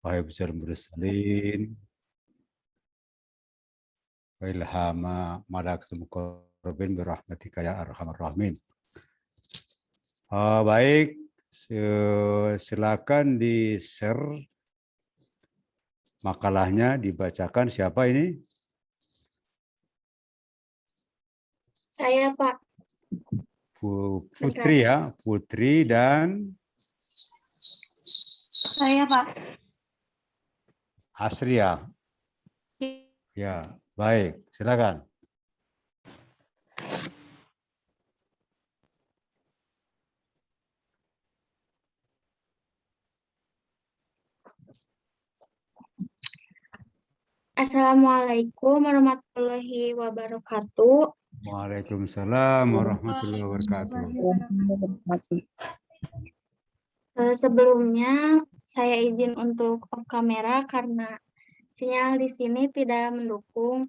wa hifdzal mursalin wa ilhama malakatul muqarrabin bi rahmatika ya arhamar rahimin. Baik, silakan di-share makalahnya, dibacakan. Siapa ini? Saya, Pak. Putri ya, Putri dan Saya, Pak. Asria. Ya, baik, silakan. Assalamualaikum warahmatullahi wabarakatuh. Waalaikumsalam warahmatullahi wabarakatuh. Sebelumnya saya izin untuk off kamera karena sinyal di sini tidak mendukung.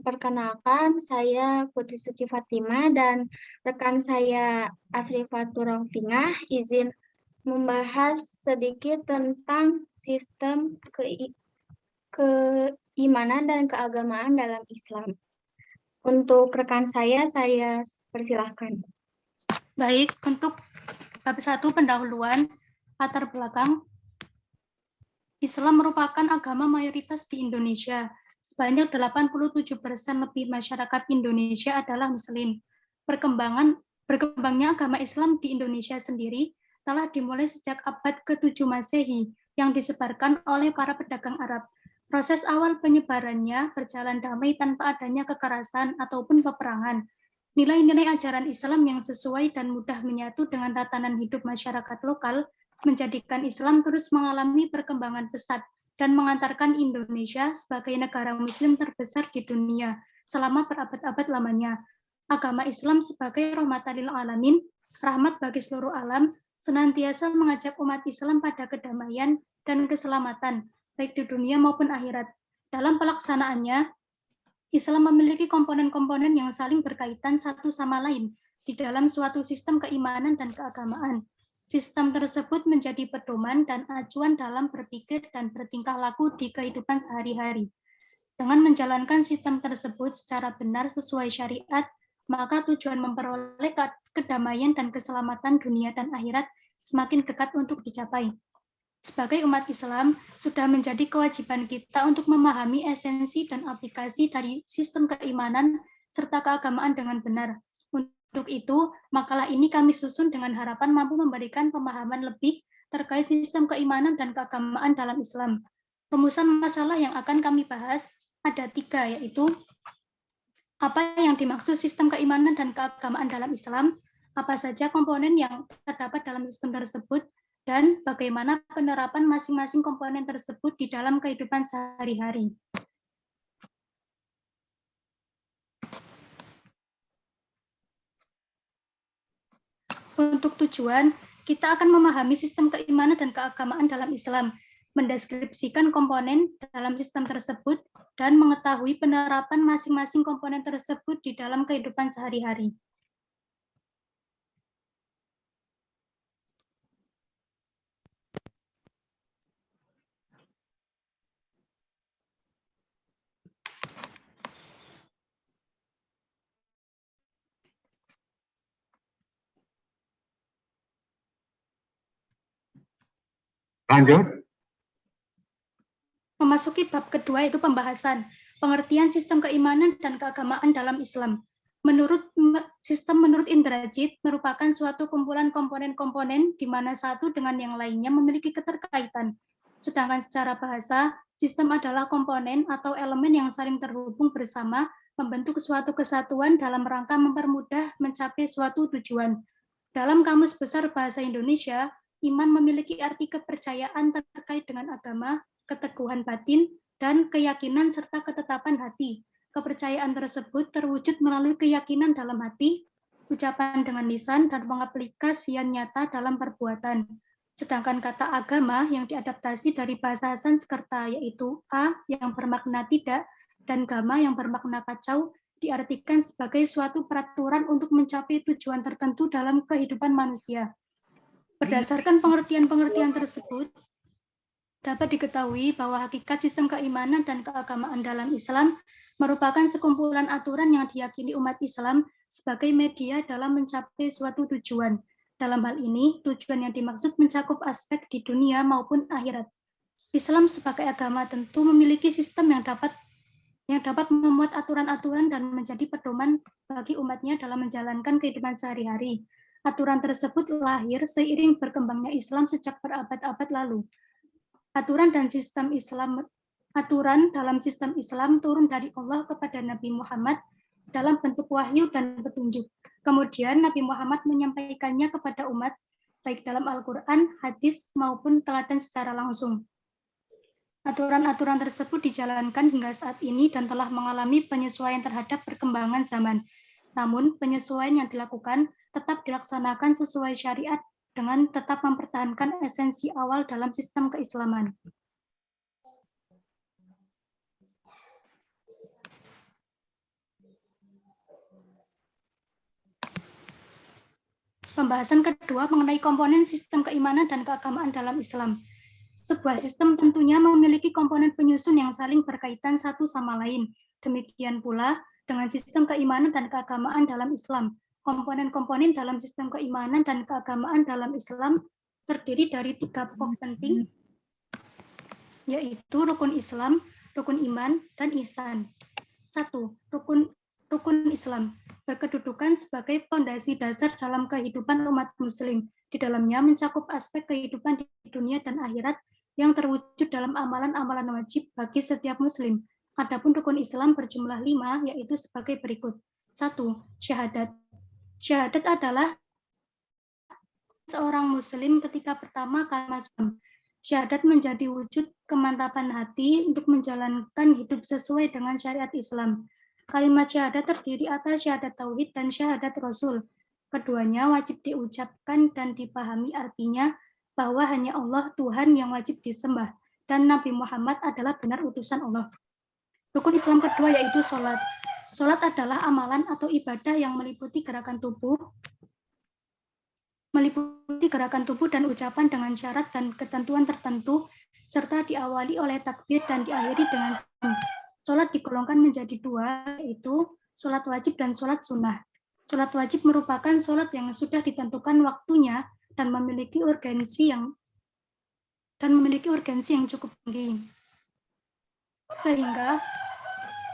Perkenalkan, saya Putri Suci Fatimah dan rekan saya Asri Fatur Raufingah izin membahas sedikit tentang sistem keimanan dan keagamaan dalam Islam. Untuk rekan saya persilahkan. Baik, untuk bab 1 pendahuluan latar belakang. Islam merupakan agama mayoritas di Indonesia. Sebanyak 87% lebih masyarakat Indonesia adalah Muslim. Berkembangnya agama Islam di Indonesia sendiri telah dimulai sejak abad ke-7 Masehi yang disebarkan oleh para pedagang Arab. Proses awal penyebarannya berjalan damai tanpa adanya kekerasan ataupun peperangan. Nilai-nilai ajaran Islam yang sesuai dan mudah menyatu dengan tatanan hidup masyarakat lokal menjadikan Islam terus mengalami perkembangan pesat dan mengantarkan Indonesia sebagai negara Muslim terbesar di dunia selama berabad-abad lamanya. Agama Islam sebagai rahmatan lil alamin, rahmat bagi seluruh alam, senantiasa mengajak umat Islam pada kedamaian dan keselamatan, baik di dunia maupun akhirat. Dalam pelaksanaannya, Islam memiliki komponen-komponen yang saling berkaitan satu sama lain di dalam suatu sistem keimanan dan keagamaan. Sistem tersebut menjadi pedoman dan acuan dalam berpikir dan bertingkah laku di kehidupan sehari-hari. Dengan menjalankan sistem tersebut secara benar sesuai syariat, maka tujuan memperoleh kedamaian dan keselamatan dunia dan akhirat semakin dekat untuk dicapai. Sebagai umat Islam, sudah menjadi kewajiban kita untuk memahami esensi dan aplikasi dari sistem keimanan serta keagamaan dengan benar. Untuk itu, makalah ini kami susun dengan harapan mampu memberikan pemahaman lebih terkait sistem keimanan dan keagamaan dalam Islam. Rumusan masalah yang akan kami bahas ada 3, yaitu apa yang dimaksud sistem keimanan dan keagamaan dalam Islam, apa saja komponen yang terdapat dalam sistem tersebut, dan bagaimana penerapan masing-masing komponen tersebut di dalam kehidupan sehari-hari. Untuk tujuan, kita akan memahami sistem keimanan dan keagamaan dalam Islam, mendeskripsikan komponen dalam sistem tersebut, dan mengetahui penerapan masing-masing komponen tersebut di dalam kehidupan sehari-hari. Lanjut. Memasuki bab kedua yaitu pembahasan pengertian sistem keimanan dan keagamaan dalam Islam. Menurut Indrajit merupakan suatu kumpulan komponen-komponen di mana satu dengan yang lainnya memiliki keterkaitan. Sedangkan secara bahasa, sistem adalah komponen atau elemen yang saling terhubung bersama membentuk suatu kesatuan dalam rangka mempermudah mencapai suatu tujuan. Dalam Kamus Besar Bahasa Indonesia, iman memiliki arti kepercayaan terkait dengan agama, keteguhan batin, dan keyakinan serta ketetapan hati. Kepercayaan tersebut terwujud melalui keyakinan dalam hati, ucapan dengan lisan, dan pengaplikasian nyata dalam perbuatan. Sedangkan kata agama yang diadaptasi dari bahasa Sanskerta yaitu a yang bermakna tidak dan gama yang bermakna kacau diartikan sebagai suatu peraturan untuk mencapai tujuan tertentu dalam kehidupan manusia. Berdasarkan pengertian-pengertian tersebut, dapat diketahui bahwa hakikat sistem keimanan dan keagamaan dalam Islam merupakan sekumpulan aturan yang diyakini umat Islam sebagai media dalam mencapai suatu tujuan. Dalam hal ini, tujuan yang dimaksud mencakup aspek di dunia maupun akhirat. Islam sebagai agama tentu memiliki sistem yang dapat memuat aturan-aturan dan menjadi pedoman bagi umatnya dalam menjalankan kehidupan sehari-hari. Aturan tersebut lahir seiring berkembangnya Islam sejak berabad-abad lalu. Aturan dalam sistem Islam turun dari Allah kepada Nabi Muhammad dalam bentuk wahyu dan petunjuk. Kemudian Nabi Muhammad menyampaikannya kepada umat, baik dalam Al-Quran, hadis, maupun teladan secara langsung. Aturan-aturan tersebut dijalankan hingga saat ini dan telah mengalami penyesuaian terhadap perkembangan zaman. Namun, penyesuaian yang dilakukan tetap dilaksanakan sesuai syariat dengan tetap mempertahankan esensi awal dalam sistem keislaman. Pembahasan kedua mengenai komponen sistem keimanan dan keagamaan dalam Islam. Sebuah sistem tentunya memiliki komponen penyusun yang saling berkaitan satu sama lain. Demikian pula dengan sistem keimanan dan keagamaan dalam Islam. Komponen-komponen dalam sistem keimanan dan keagamaan dalam Islam terdiri dari 3 pokok penting, yaitu rukun Islam, rukun iman, dan ihsan. 1. Rukun Islam berkedudukan sebagai fondasi dasar dalam kehidupan umat muslim. Di dalamnya mencakup aspek kehidupan di dunia dan akhirat yang terwujud dalam amalan-amalan wajib bagi setiap muslim. Adapun rukun Islam berjumlah 5, yaitu sebagai berikut. 1. Syahadat. Syahadat adalah seorang muslim ketika pertama kali masuk. Syahadat menjadi wujud kemantapan hati untuk menjalankan hidup sesuai dengan syariat Islam. Kalimat syahadat terdiri atas syahadat tauhid dan syahadat rasul. Keduanya wajib diucapkan dan dipahami artinya bahwa hanya Allah Tuhan yang wajib disembah dan Nabi Muhammad adalah benar utusan Allah. Rukun Islam kedua yaitu sholat. Sholat adalah amalan atau ibadah yang meliputi gerakan tubuh dan ucapan dengan syarat dan ketentuan tertentu, serta diawali oleh takbir dan diakhiri dengan salam. Sholat digolongkan menjadi 2, yaitu sholat wajib dan sholat sunnah. Sholat wajib merupakan sholat yang sudah ditentukan waktunya dan memiliki urgensi yang cukup tinggi, sehingga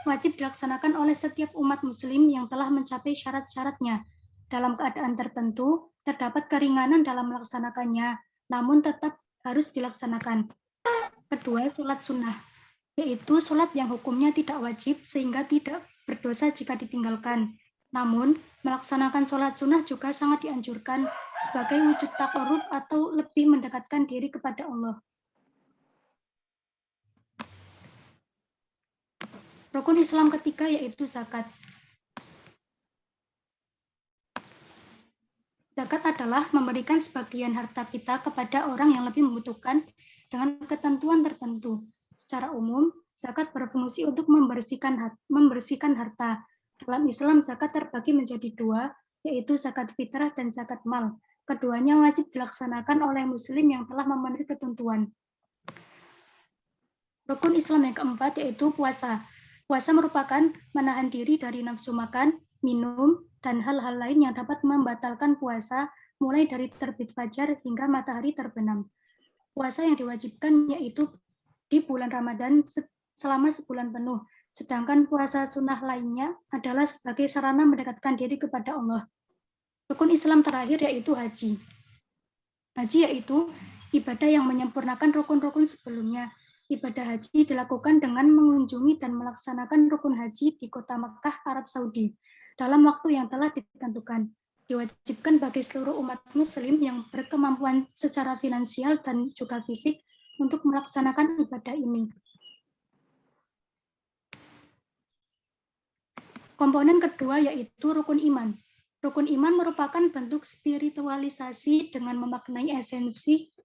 wajib dilaksanakan oleh setiap umat muslim yang telah mencapai syarat-syaratnya. Dalam keadaan tertentu, terdapat keringanan dalam melaksanakannya, namun tetap harus dilaksanakan. Kedua, sholat sunnah, yaitu sholat yang hukumnya tidak wajib sehingga tidak berdosa jika ditinggalkan. Namun, melaksanakan sholat sunnah juga sangat dianjurkan sebagai wujud taqarrub atau lebih mendekatkan diri kepada Allah. Rukun Islam ketiga yaitu zakat. Zakat adalah memberikan sebagian harta kita kepada orang yang lebih membutuhkan dengan ketentuan tertentu. Secara umum, zakat berfungsi untuk membersihkan harta. Dalam Islam, zakat terbagi menjadi 2, yaitu zakat fitrah dan zakat mal. Keduanya wajib dilaksanakan oleh muslim yang telah memenuhi ketentuan. Rukun Islam yang keempat yaitu puasa. Puasa merupakan menahan diri dari nafsu makan, minum, dan hal-hal lain yang dapat membatalkan puasa mulai dari terbit fajar hingga matahari terbenam. Puasa yang diwajibkan yaitu di bulan Ramadan selama sebulan penuh, sedangkan puasa sunnah lainnya adalah sebagai sarana mendekatkan diri kepada Allah. Rukun Islam terakhir yaitu haji. Haji yaitu ibadah yang menyempurnakan rukun-rukun sebelumnya. Ibadah haji dilakukan dengan mengunjungi dan melaksanakan rukun haji di kota Makkah, Arab Saudi, dalam waktu yang telah ditentukan. Diwajibkan bagi seluruh umat muslim yang berkemampuan secara finansial dan juga fisik untuk melaksanakan ibadah ini. Komponen kedua yaitu rukun iman. Rukun iman merupakan bentuk spiritualisasi dengan memaknai esensi.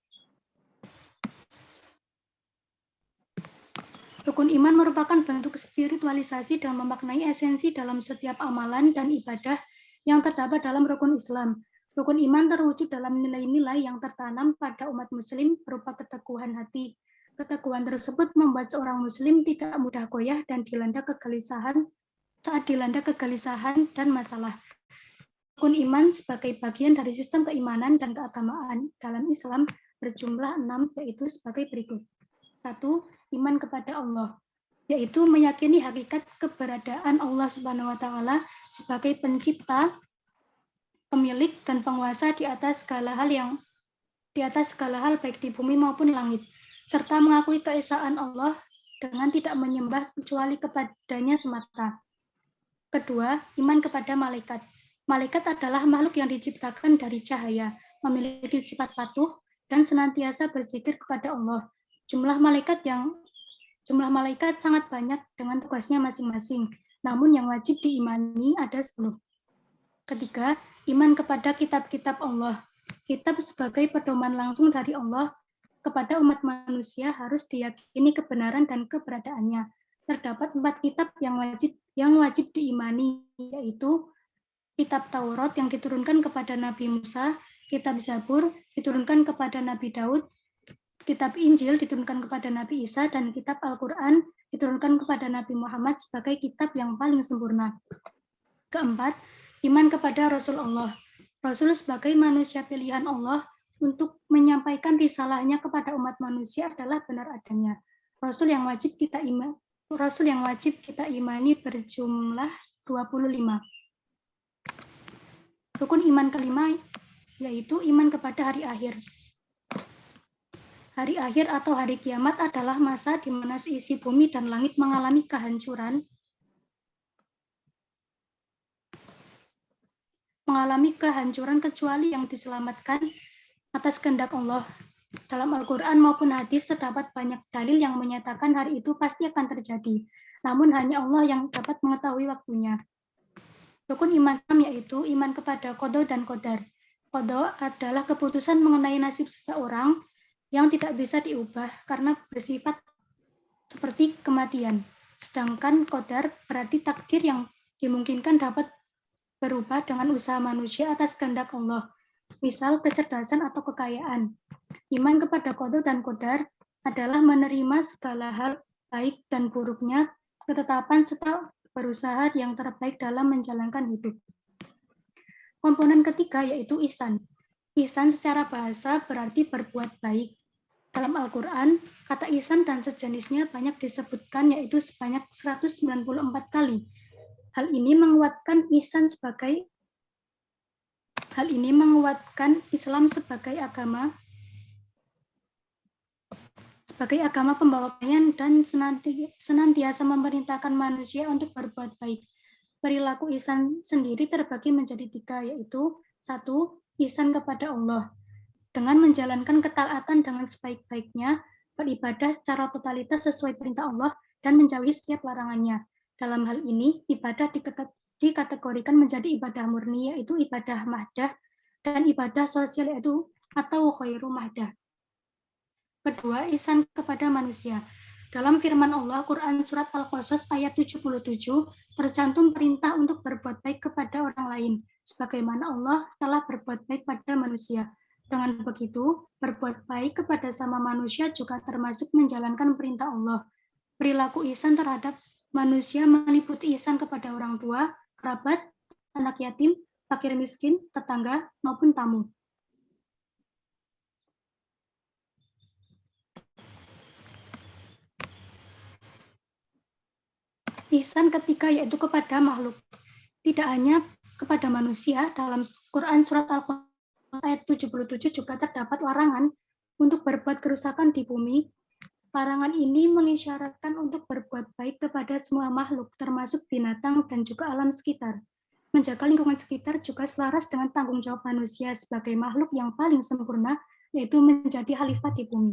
Rukun iman merupakan bentuk spiritualisasi dan memaknai esensi dalam setiap amalan dan ibadah yang terdapat dalam rukun Islam. Rukun iman terwujud dalam nilai-nilai yang tertanam pada umat muslim berupa keteguhan hati. Keteguhan tersebut membuat seorang muslim tidak mudah goyah dan dilanda kegelisahan dan masalah. Rukun iman sebagai bagian dari sistem keimanan dan keagamaan dalam Islam berjumlah 6, yaitu sebagai berikut. 1. Iman kepada Allah, yaitu meyakini hakikat keberadaan Allah Subhanahu wa Ta'ala sebagai pencipta, pemilik dan penguasa di atas segala hal baik di bumi maupun langit, serta mengakui keesaan Allah dengan tidak menyembah kecuali kepadanya semata. Kedua, iman kepada malaikat. Malaikat adalah makhluk yang diciptakan dari cahaya, memiliki sifat patuh dan senantiasa berzikir kepada Allah. Jumlah malaikat sangat banyak dengan tugasnya masing-masing, namun yang wajib diimani ada 10. Ketiga, iman kepada kitab-kitab Allah. Kitab sebagai pedoman langsung dari Allah kepada umat manusia harus diyakini kebenaran dan keberadaannya. Terdapat 4 kitab yang wajib diimani, yaitu kitab Taurat yang diturunkan kepada Nabi Musa, kitab Zabur diturunkan kepada Nabi Daud, kitab Injil diturunkan kepada Nabi Isa, dan kitab Al-Quran diturunkan kepada Nabi Muhammad sebagai kitab yang paling sempurna. Keempat, iman kepada Rasul Allah. Rasul sebagai manusia pilihan Allah untuk menyampaikan risalahnya kepada umat manusia adalah benar adanya. Rasul yang wajib kita imani berjumlah 25. Rukun iman kelima yaitu iman kepada hari akhir. Hari akhir atau hari kiamat adalah masa di mana seisi bumi dan langit mengalami kehancuran kecuali yang diselamatkan atas kehendak Allah. Dalam Al-Quran maupun hadis terdapat banyak dalil yang menyatakan hari itu pasti akan terjadi. Namun hanya Allah yang dapat mengetahui waktunya. Rukun iman yaitu iman kepada qada dan qadar. Qada adalah keputusan mengenai nasib seseorang yang tidak bisa diubah karena bersifat seperti kematian. Sedangkan qadar berarti takdir yang dimungkinkan dapat berubah dengan usaha manusia atas kehendak Allah, misal kecerdasan atau kekayaan. Iman kepada qada dan qadar adalah menerima segala hal baik dan buruknya, ketetapan serta berusaha yang terbaik dalam menjalankan hidup. Komponen ketiga yaitu ihsan. Ihsan secara bahasa berarti berbuat baik. Dalam Al-Quran, kata ihsan dan sejenisnya banyak disebutkan yaitu sebanyak 194 kali. Hal ini menguatkan Islam sebagai agama pembawa kebaikan dan senantiasa memerintahkan manusia untuk berbuat baik. Perilaku ihsan sendiri terbagi menjadi 3, yaitu 1. Ihsan kepada Allah. Dengan menjalankan ketaatan dengan sebaik-baiknya, beribadah secara totalitas sesuai perintah Allah, dan menjauhi setiap larangannya. Dalam hal ini, ibadah dikategorikan menjadi ibadah murni, yaitu ibadah mahdah, dan ibadah sosial yaitu atau khairu mahdah. Kedua, ihsan kepada manusia. Dalam firman Allah, Quran Surat Al-Qasas ayat 77, tercantum perintah untuk berbuat baik kepada orang lain, sebagaimana Allah telah berbuat baik pada manusia. Dengan begitu, berbuat baik kepada sama manusia juga termasuk menjalankan perintah Allah. Perilaku ihsan terhadap manusia meliputi ihsan kepada orang tua, kerabat, anak yatim, fakir miskin, tetangga, maupun tamu. Ihsan ketiga yaitu kepada makhluk. Tidak hanya kepada manusia, dalam Quran Surat Al-Qasas ayat 77 juga terdapat larangan untuk berbuat kerusakan di bumi. Larangan ini mengisyaratkan untuk berbuat baik kepada semua makhluk, termasuk binatang dan juga alam sekitar. Menjaga lingkungan sekitar juga selaras dengan tanggung jawab manusia sebagai makhluk yang paling sempurna, yaitu menjadi khalifah di bumi.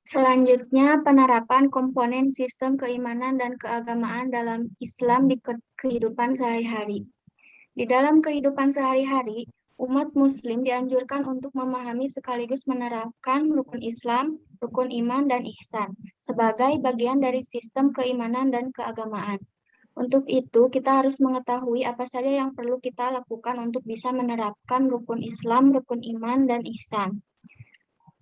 Selanjutnya, penerapan komponen sistem keimanan dan keagamaan dalam Islam di kehidupan sehari-hari. Di dalam kehidupan sehari-hari, umat muslim dianjurkan untuk memahami sekaligus menerapkan rukun Islam, rukun iman, dan ihsan sebagai bagian dari sistem keimanan dan keagamaan. Untuk itu, kita harus mengetahui apa saja yang perlu kita lakukan untuk bisa menerapkan rukun Islam, rukun iman, dan ihsan.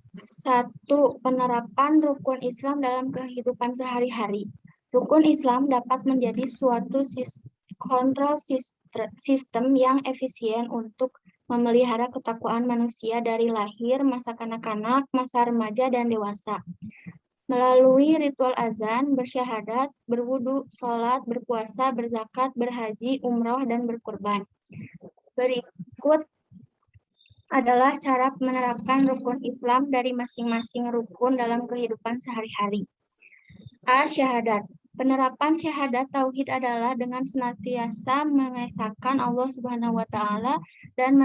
1. Penerapan rukun Islam dalam kehidupan sehari-hari. Rukun Islam dapat menjadi suatu kontrol sistem yang efisien untuk memelihara ketakwaan manusia dari lahir, masa kanak-kanak, masa remaja, dan dewasa. Melalui ritual azan, bersyahadat, berwudu, sholat, berpuasa, berzakat, berhaji, umroh, dan berkurban. Berikut adalah cara menerapkan rukun Islam dari masing-masing rukun dalam kehidupan sehari-hari. A. Syahadat. Penerapan syahadat tauhid adalah dengan senantiasa mengesahkan Allah Subhanahu wa taala dan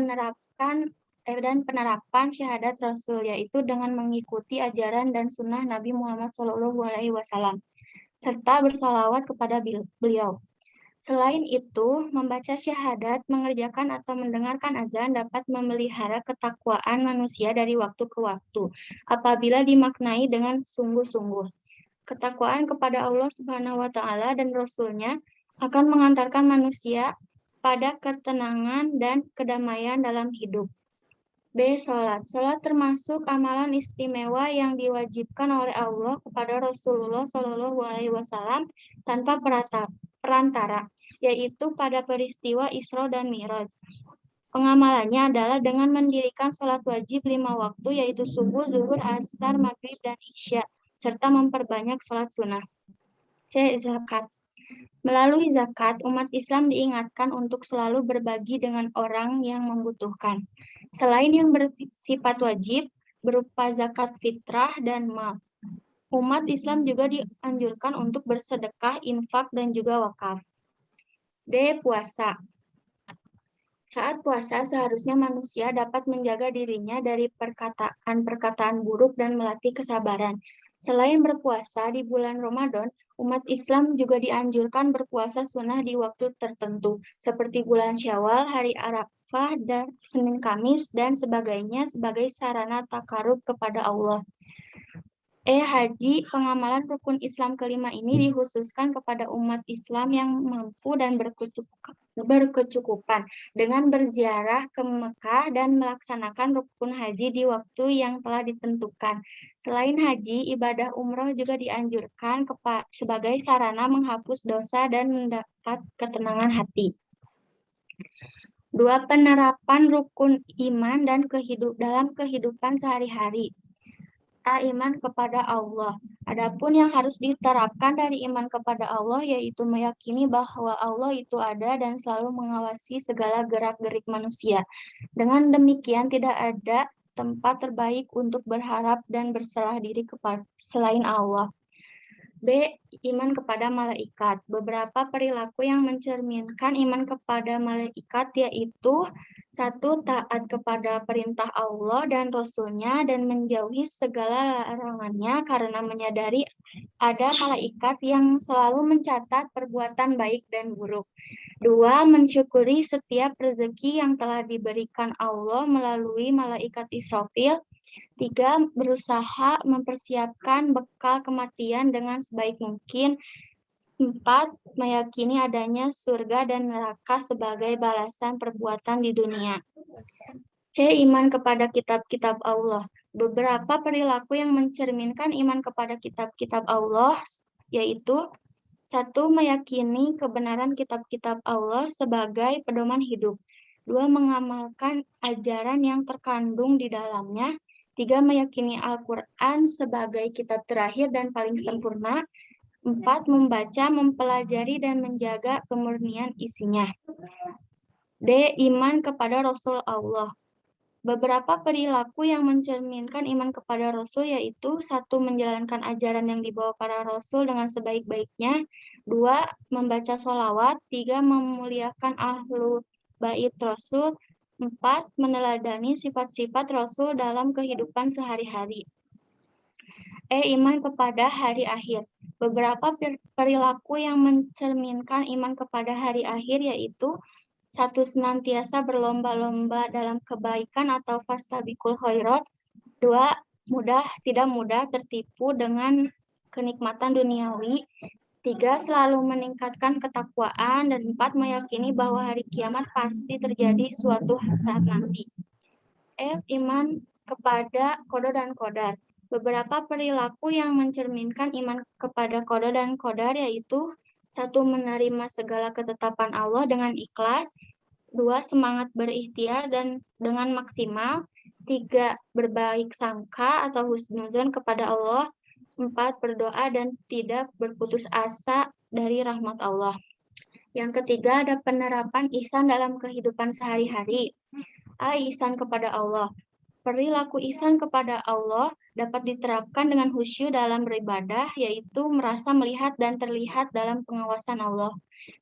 penerapan syahadat Rasul, yaitu dengan mengikuti ajaran dan sunnah Nabi Muhammad SAW serta bersolawat kepada beliau. Selain itu, membaca syahadat, mengerjakan atau mendengarkan azan dapat memelihara ketakwaan manusia dari waktu ke waktu apabila dimaknai dengan sungguh-sungguh. Ketakwaan kepada Allah Subhanahu wa taala dan Rasul-Nya akan mengantarkan manusia pada ketenangan dan kedamaian dalam hidup. B. Salat. Salat termasuk amalan istimewa yang diwajibkan oleh Allah kepada Rasulullah SAW tanpa perantara, yaitu pada peristiwa Isra dan Mi'raj. Pengamalannya adalah dengan mendirikan salat wajib 5 waktu, yaitu subuh, zuhur, asar, maghrib, dan isya, serta memperbanyak salat sunnah. C. Zakat. Melalui zakat, umat Islam diingatkan untuk selalu berbagi dengan orang yang membutuhkan. Selain yang bersifat wajib, berupa zakat fitrah dan mal, umat Islam juga dianjurkan untuk bersedekah, infak, dan juga wakaf. D. Puasa. Saat puasa, seharusnya manusia dapat menjaga dirinya dari perkataan-perkataan buruk dan melatih kesabaran. Selain berpuasa di bulan Ramadan, umat Islam juga dianjurkan berpuasa sunnah di waktu tertentu, seperti bulan Syawal, hari Arafah, dan Senin Kamis, dan sebagainya sebagai sarana takarub kepada Allah. Haji. Pengamalan rukun Islam kelima ini dikhususkan kepada umat Islam yang mampu dan berkecukupan dengan berziarah ke Mekah dan melaksanakan rukun haji di waktu yang telah ditentukan. Selain haji, ibadah umroh juga dianjurkan sebagai sarana menghapus dosa dan mendapat ketenangan hati. 2. Penerapan rukun iman dan dalam kehidupan sehari-hari. A. Iman kepada Allah. Adapun yang harus diterapkan dari iman kepada Allah yaitu meyakini bahwa Allah itu ada dan selalu mengawasi segala gerak-gerik manusia. Dengan demikian tidak ada tempat terbaik untuk berharap dan berserah diri kepada selain Allah. B. Iman kepada malaikat. Beberapa perilaku yang mencerminkan iman kepada malaikat yaitu 1. Taat kepada perintah Allah dan Rasul-Nya dan menjauhi segala larangannya karena menyadari ada malaikat yang selalu mencatat perbuatan baik dan buruk. 2. Mensyukuri setiap rezeki yang telah diberikan Allah melalui malaikat Israfil. 3. Berusaha mempersiapkan bekal kematian dengan sebaik mungkin. 4. Meyakini adanya surga dan neraka sebagai balasan perbuatan di dunia. C. Iman kepada kitab-kitab Allah. Beberapa perilaku yang mencerminkan iman kepada kitab-kitab Allah yaitu 1. Meyakini kebenaran kitab-kitab Allah sebagai pedoman hidup. 2. Mengamalkan ajaran yang terkandung di dalamnya. 3. Meyakini Al-Quran sebagai kitab terakhir dan paling sempurna. 4. Membaca, mempelajari, dan menjaga kemurnian isinya. D. Iman kepada Rasul Allah. Beberapa perilaku yang mencerminkan iman kepada Rasul yaitu 1. Menjalankan ajaran yang dibawa para Rasul dengan sebaik-baiknya. 2. Membaca sholawat. 3. Memuliakan ahlu bait Rasul. 4. Meneladani sifat-sifat Rasul dalam kehidupan sehari-hari. Iman kepada hari akhir. Beberapa perilaku yang mencerminkan iman kepada hari akhir yaitu 1. Senantiasa berlomba-lomba dalam kebaikan atau fastabiqul khairat. 2. Tidak mudah tertipu dengan kenikmatan duniawi. 3. Selalu meningkatkan ketakwaan. Dan 4. Meyakini bahwa hari kiamat pasti terjadi suatu saat nanti. Iman kepada qada dan qadar. Beberapa perilaku yang mencerminkan iman kepada qada dan qadar yaitu 1. Menerima segala ketetapan Allah dengan ikhlas. 2. Semangat berikhtiar dan dengan maksimal. 3. Berbaik sangka atau husnuzon kepada Allah. 4. Berdoa dan tidak berputus asa dari rahmat Allah. Yang ketiga ada penerapan ihsan dalam kehidupan sehari-hari. Ihsan kepada Allah. Perilaku ihsan kepada Allah dapat diterapkan dengan khusyuk dalam beribadah, yaitu merasa melihat dan terlihat dalam pengawasan Allah.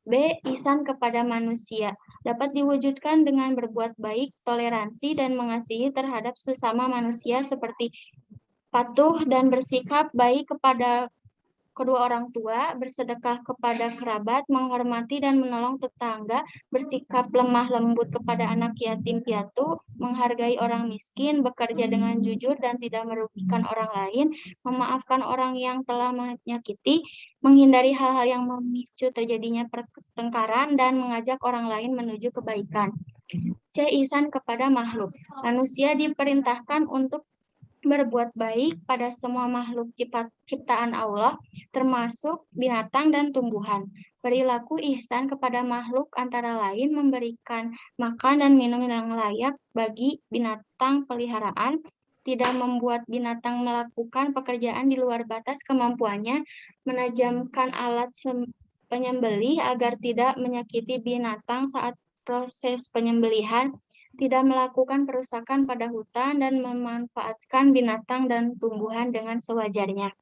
B. Ihsan kepada manusia dapat diwujudkan dengan berbuat baik, toleransi, dan mengasihi terhadap sesama manusia seperti patuh dan bersikap baik kepada kedua orang tua, bersedekah kepada kerabat, menghormati dan menolong tetangga, bersikap lemah lembut kepada anak yatim piatu, menghargai orang miskin, bekerja dengan jujur dan tidak merugikan orang lain, memaafkan orang yang telah menyakiti, menghindari hal-hal yang memicu terjadinya pertengkaran, dan mengajak orang lain menuju kebaikan. C. Ihsan kepada makhluk. Manusia diperintahkan untuk berbuat baik pada semua makhluk ciptaan Allah, termasuk binatang dan tumbuhan. Perilaku ihsan kepada makhluk antara lain memberikan makan dan minum yang layak bagi binatang peliharaan, tidak membuat binatang melakukan pekerjaan di luar batas kemampuannya, menajamkan alat penyembelih agar tidak menyakiti binatang saat proses penyembelihan, tidak melakukan perusakan pada hutan, dan memanfaatkan binatang dan tumbuhan dengan sewajarnya.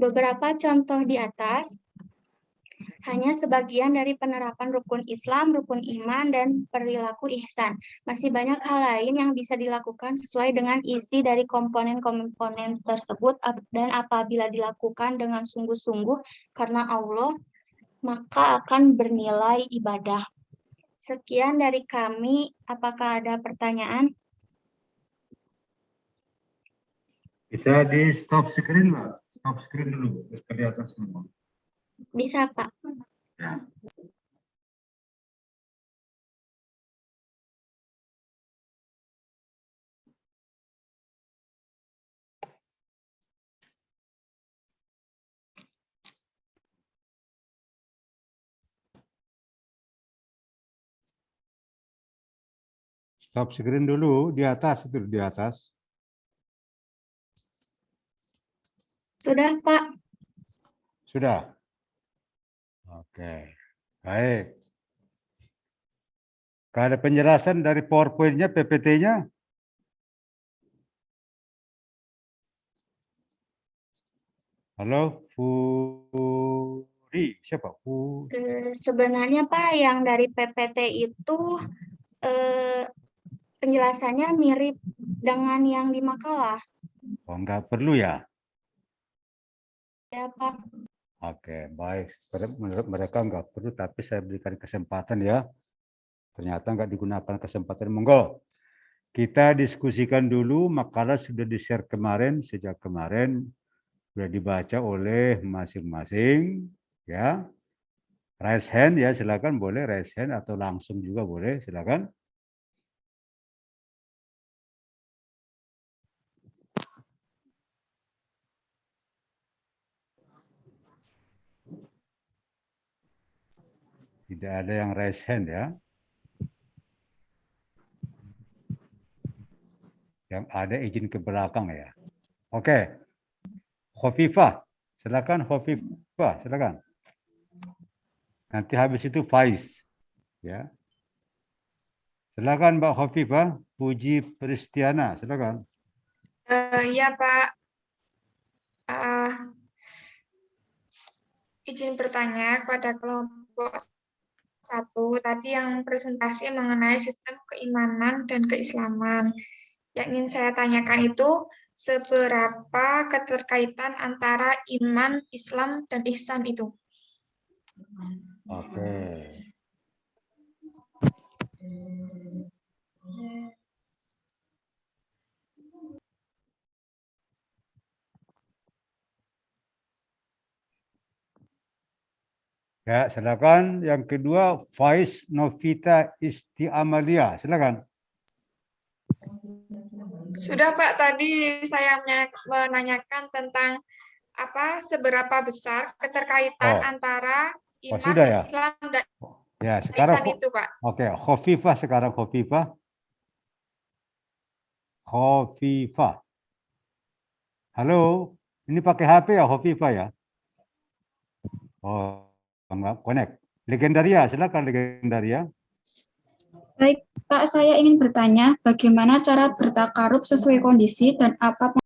Beberapa contoh di atas hanya sebagian dari penerapan rukun Islam, rukun iman, dan perilaku ihsan. Masih banyak hal lain yang bisa dilakukan sesuai dengan isi dari komponen-komponen tersebut, dan apabila dilakukan dengan sungguh-sungguh karena Allah, maka akan bernilai ibadah. Sekian dari kami. Apakah ada pertanyaan? Bisa di stop screen lah. Stop screen dulu. Terus kelihatan semua. Bisa, Pak. Ya. Stop screen dulu di atas itu, di atas. Sudah, Pak. Sudah. Oke. Baik. Kalau ada penjelasan dari PowerPoint-nya, PPT-nya? Halo, Furi. Siapa? Sebenarnya, Pak, yang dari PPT itu penjelasannya mirip dengan yang di makalah. Oh, enggak perlu ya? Ya, Pak. Oke, baik. Menurut mereka enggak perlu, tapi saya berikan kesempatan ya. Ternyata enggak digunakan kesempatan. Monggo. Kita diskusikan dulu, makalah sudah di-share kemarin, sejak kemarin sudah dibaca oleh masing-masing, ya. Raise hand ya, silakan, boleh raise hand atau langsung juga boleh, silakan. Tidak ada yang raise hand ya. Yang ada izin ke belakang ya. Oke. Khofifah, silakan Khofifah, silakan. Nanti habis itu Faiz, ya. Silakan Mbak Khofifah, Puji Pristiana, silakan. Ya Pak, izin bertanya kepada kelompok 1 tadi yang presentasi mengenai sistem keimanan dan keislaman. Yang ingin saya tanyakan itu seberapa keterkaitan antara iman, Islam, dan ihsan itu? Oke. Ya, silakan. Yang kedua, Faiz Novita Istiamalia. Silakan. Sudah Pak, tadi saya menanyakan tentang seberapa besar keterkaitan Oh. antara iman sudah ya? Islam dan Ya, sekarang ihsan itu, Pak. oke, Khofifah sekarang Khofifah. Khofifah. Halo, ini pakai HP ya Khofifah ya? Oh, enggak connect. Legendaria, silakan Legendaria. Baik, Pak, saya ingin bertanya bagaimana cara bertakarub sesuai kondisi dan apa